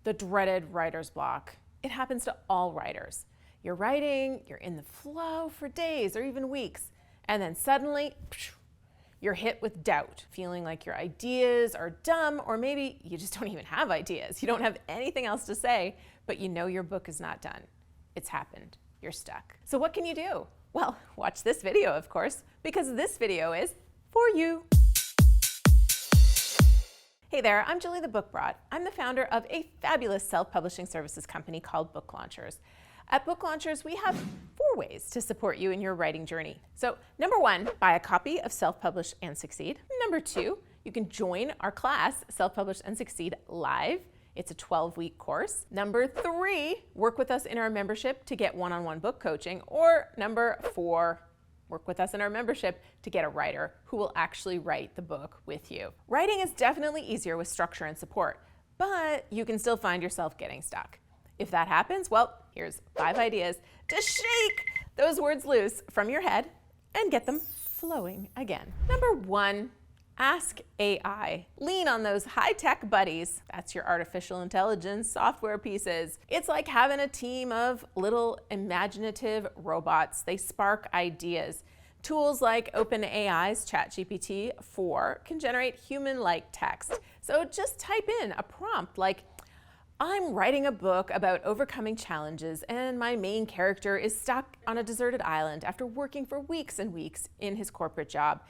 The dreaded writer's block. It happens to all writers. You're writing, you're in the flow for days or even weeks, and then suddenly, you're hit with doubt, feeling like your ideas are dumb, or maybe you just don't even have ideas. You don't have anything else to say, but you know your book is not done. It's happened. You're stuck. So what can you do? Well, watch this video, of course, because this video is for you. Hey there, I'm Julie the Book Brat. I'm the founder of a fabulous self-publishing services company called Book Launchers. At Book Launchers, we have 4 ways to support you in your writing journey. So, number 1, buy a copy of Self-Publish and Succeed. Number 2, you can join our class, Self-Publish and Succeed Live. It's a 12-week course. Number 3, work with us in our membership to get one-on-one book coaching. Or number 4, work with us in our membership to get a writer who will actually write the book with you. Writing is definitely easier with structure and support, but you can still find yourself getting stuck. If that happens, well, here's 5 ideas to shake those words loose from your head and get them flowing again. Number 1, ask AI. Lean on those high-tech buddies. That's your artificial intelligence software pieces. It's like having a team of little imaginative robots. They spark ideas. Tools like OpenAI's ChatGPT 4 can generate human-like text. So just type in a prompt like, I'm writing a book about overcoming challenges, and my main character is stuck on a deserted island after working for weeks and weeks in his corporate job.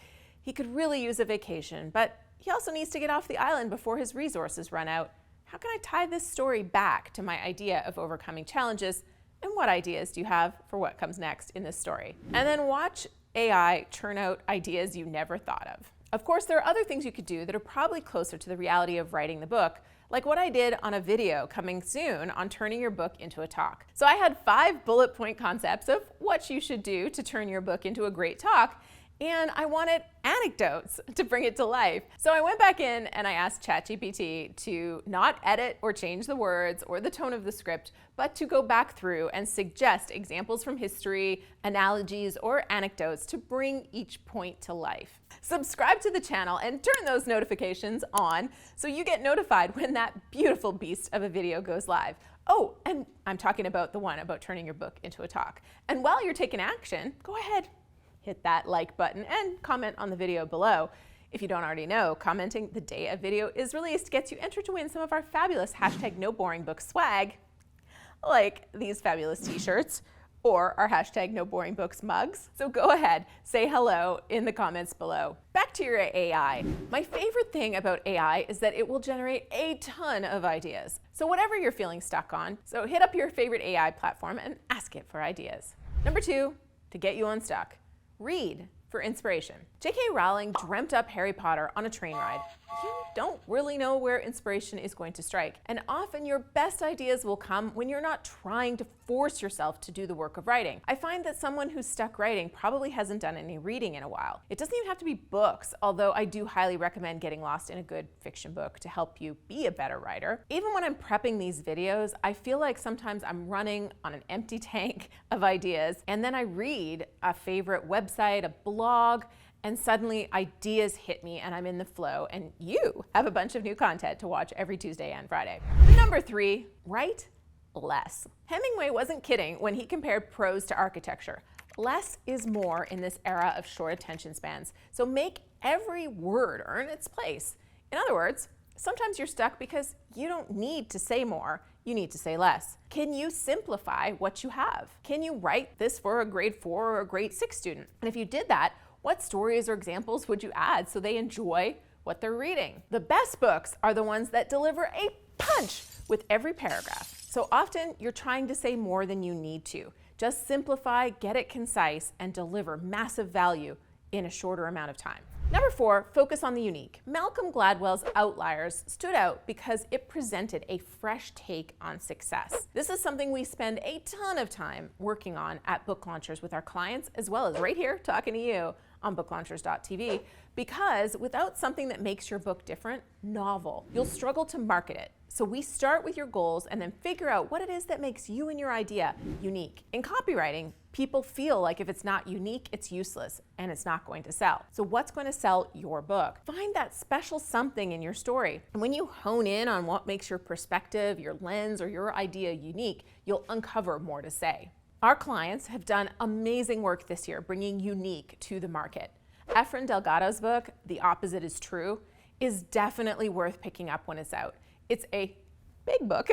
He could really use a vacation, but he also needs to get off the island before his resources run out. How can I tie this story back to my idea of overcoming challenges? And what ideas do you have for what comes next in this story? And then watch AI churn out ideas you never thought of. Of course, there are other things you could do that are probably closer to the reality of writing the book, like what I did on a video coming soon on turning your book into a talk. So I had 5 bullet point concepts of what you should do to turn your book into a great talk, and I wanted anecdotes to bring it to life. So I went back in and I asked ChatGPT to not edit or change the words or the tone of the script, but to go back through and suggest examples from history, analogies, or anecdotes to bring each point to life. Subscribe to the channel and turn those notifications on so you get notified when that beautiful beast of a video goes live. Oh, and I'm talking about the one about turning your book into a talk. And while you're taking action, go ahead, hit that like button and comment on the video below. If you don't already know, commenting the day a video is released gets you entered to win some of our fabulous #NoBoringBook swag, like these fabulous t-shirts or our #NoBoringBooks mugs. So go ahead, say hello in the comments below. Back to your AI. My favorite thing about AI is that it will generate a ton of ideas. So whatever you're feeling stuck on, so hit up your favorite AI platform and ask it for ideas. Number 2, to get you unstuck. Read for inspiration. J.K. Rowling dreamt up Harry Potter on a train ride. You don't really know where inspiration is going to strike, and often your best ideas will come when you're not trying to force yourself to do the work of writing. I find that someone who's stuck writing probably hasn't done any reading in a while. It doesn't even have to be books, although I do highly recommend getting lost in a good fiction book to help you be a better writer. Even when I'm prepping these videos, I feel like sometimes I'm running on an empty tank of ideas, and then I read a favorite website, a blog, and suddenly ideas hit me and I'm in the flow, and you have a bunch of new content to watch every Tuesday and Friday. Number 3, write less. Hemingway wasn't kidding when he compared prose to architecture. Less is more in this era of short attention spans, so make every word earn its place. In other words, sometimes you're stuck because you don't need to say more, you need to say less. Can you simplify what you have? Can you write this for a grade 4 or a grade 6 student? And if you did that, what stories or examples would you add so they enjoy what they're reading? The best books are the ones that deliver a punch with every paragraph. So often you're trying to say more than you need to. Just simplify, get it concise, and deliver massive value in a shorter amount of time. Number 4, focus on the unique. Malcolm Gladwell's Outliers stood out because it presented a fresh take on success. This is something we spend a ton of time working on at Book Launchers with our clients, as well as right here talking to you on booklaunchers.tv, Because without something that makes your book different, novel, you'll struggle to market it. So we start with your goals and then figure out what it is that makes you and your idea unique. In copywriting, people feel like if it's not unique, it's useless and it's not going to sell. So what's going to sell your book? Find that special something in your story. And when you hone in on what makes your perspective, your lens, or your idea unique, you'll uncover more to say. Our clients have done amazing work this year bringing unique to the market. Efrain Delgado's book, The Opposite is True, is definitely worth picking up when it's out. It's a big book,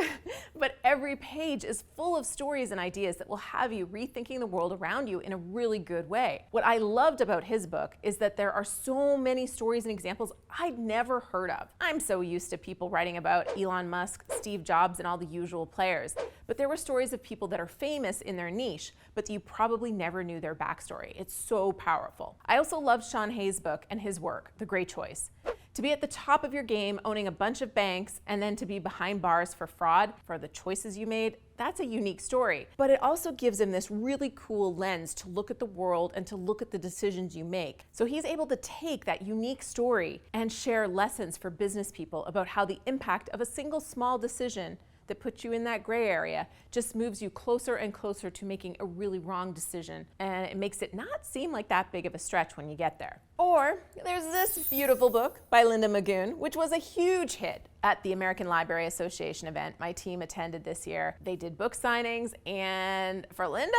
but every page is full of stories and ideas that will have you rethinking the world around you in a really good way. What I loved about his book is that there are so many stories and examples I'd never heard of. I'm so used to people writing about Elon Musk, Steve Jobs, and all the usual players, but there were stories of people that are famous in their niche, but you probably never knew their backstory. It's so powerful. I also loved Sean Hayes' book and his work, The Great Choice. To be at the top of your game, owning a bunch of banks, and then to be behind bars for fraud, for the choices you made, that's a unique story. But it also gives him this really cool lens to look at the world and to look at the decisions you make. So he's able to take that unique story and share lessons for business people about how the impact of a single small decision that puts you in that gray area just moves you closer and closer to making a really wrong decision, and it makes it not seem like that big of a stretch when you get there. Or there's this beautiful book by Linda Magoon, which was a huge hit at the American Library Association event my team attended this year. They did book signings, and for Linda,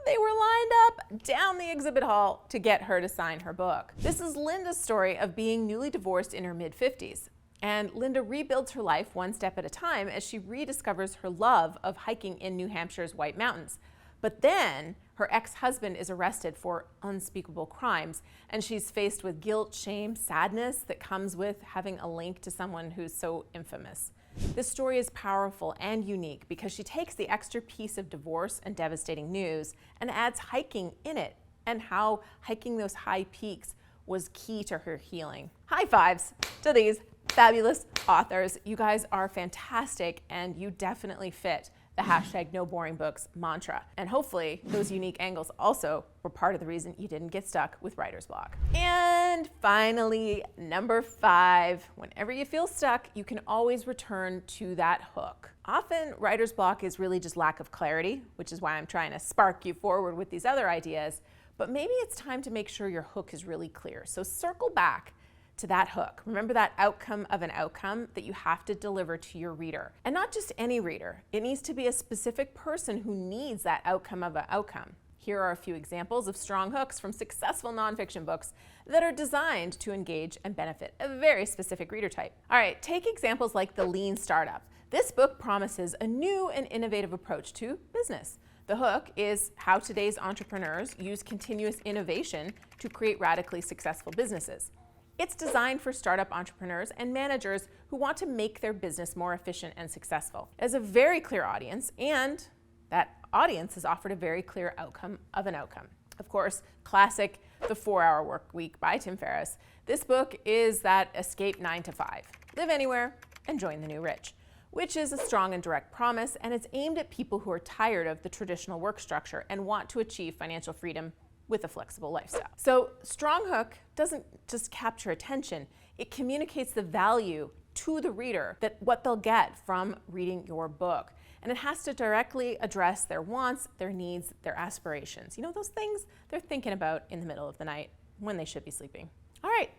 they were lined up down the exhibit hall to get her to sign her book. This is Linda's story of being newly divorced in her mid-50s. And Linda rebuilds her life one step at a time as she rediscovers her love of hiking in New Hampshire's White Mountains. But then her ex-husband is arrested for unspeakable crimes, and she's faced with guilt, shame, sadness that comes with having a link to someone who's so infamous. This story is powerful and unique because she takes the extra piece of divorce and devastating news and adds hiking in it, and how hiking those high peaks was key to her healing. High fives to these fabulous authors. You guys are fantastic, and you definitely fit the #NoBoringBooks mantra. And hopefully those unique angles also were part of the reason you didn't get stuck with writer's block. And finally, number 5, whenever you feel stuck, you can always return to that hook. Often writer's block is really just lack of clarity, which is why I'm trying to spark you forward with these other ideas. But maybe it's time to make sure your hook is really clear. So circle back to that hook. Remember that outcome of an outcome that you have to deliver to your reader. And not just any reader. It needs to be a specific person who needs that outcome of an outcome. Here are a few examples of strong hooks from successful nonfiction books that are designed to engage and benefit a very specific reader type. All right, take examples like The Lean Startup. This book promises a new and innovative approach to business. The hook is how today's entrepreneurs use continuous innovation to create radically successful businesses. It's designed for startup entrepreneurs and managers who want to make their business more efficient and successful. It has a very clear audience, and that audience is offered a very clear outcome of an outcome. Of course, classic The 4-Hour Work Week by Tim Ferriss. This book is that escape 9 to 5. Live anywhere and join the new rich, which is a strong and direct promise, and it's aimed at people who are tired of the traditional work structure and want to achieve financial freedom with a flexible lifestyle. So strong hook doesn't just capture attention, it communicates the value to the reader, that what they'll get from reading your book. And it has to directly address their wants, their needs, their aspirations. You know, those things they're thinking about in the middle of the night when they should be sleeping. All right,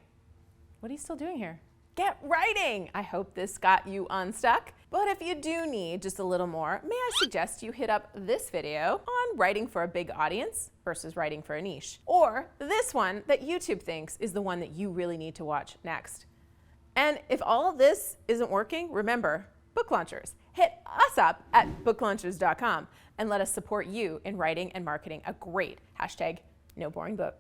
what are you still doing here? Get writing! I hope this got you unstuck. But if you do need just a little more, may I suggest you hit up this video on writing for a big audience versus writing for a niche. Or this one that YouTube thinks is the one that you really need to watch next. And if all of this isn't working, remember, book launchers. Hit us up at booklaunchers.com and let us support you in writing and marketing a great #NoBoringBook.